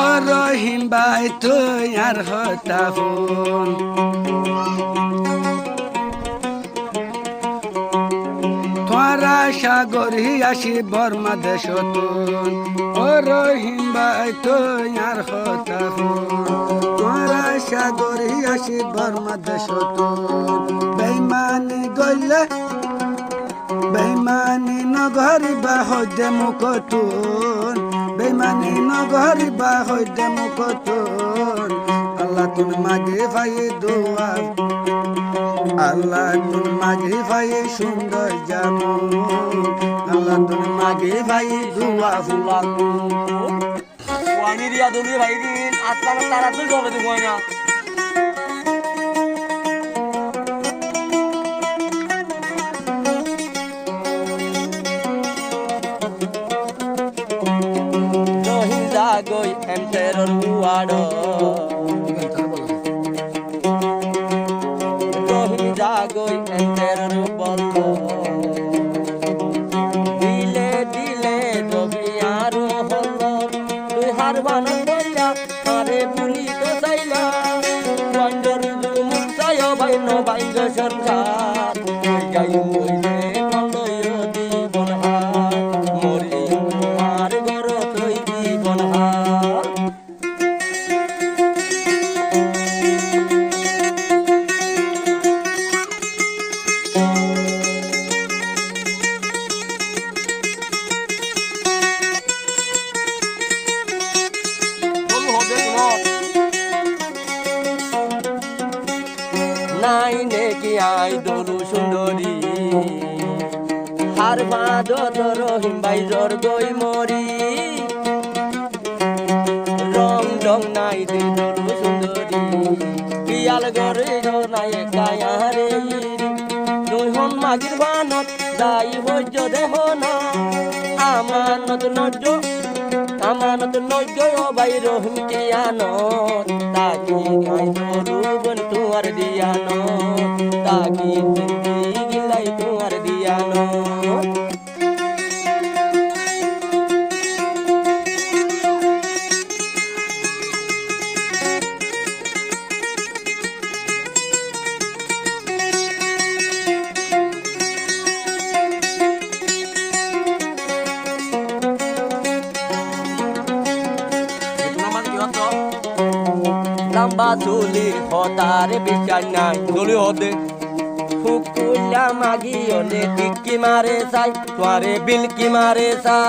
ও রহিম ভাই তুই আর হতা ফোন তোরা সাগরি আসি বর্মা দেশ তুন ও রহিম ভাই তুই আর হতা ফোন তোরা সাগরি আসি বর্মা দেশ তুন বেইমানি গইলে বেইমানি নগরি বা হইতে মুখতুন বেইমানি নগরি বা হইতে মুখতুন আল্লাহ তুন মাগে ভাই দোয়া আল্লাহ তুন মাগে ভাই সুন্দর জামুন আল্লাহ তুন মাগে ভাই দোয়া ফুলা ওয়ানি রিয়া দলি ভাই দিন আত্মা তারা তো জলে দিব না Goi enteror buado Rohi jagoi enteror bollo Dile dile dobiaro hollo Dui harban bolla Hare puli to saila Wandor lumuk sayo baino baigo sarkar Jai moile kollo yodi bonha Mori mar goro koi di bonha নাই নেকি I দরু সুন্দরী হার বাঁধ রহিম ভাই জর গই মরি রং ডং নাই দে দরু সুন্দরী পিয়াল গরে নাই কায়ারে তুই হন মাগির বানত দাই হজ্জ দেহ না আমানত নজ্জ ভাই রহিম কিয়ানত তাকি গাই দরু বন তুয়ার দিয়ানত তাকি জিন্দি গিলাই তুয়ার দিয়ানত lamba tulir hotare bichai nai doli hode hukulla magi ole tikki mare sai tuare bilki mare sai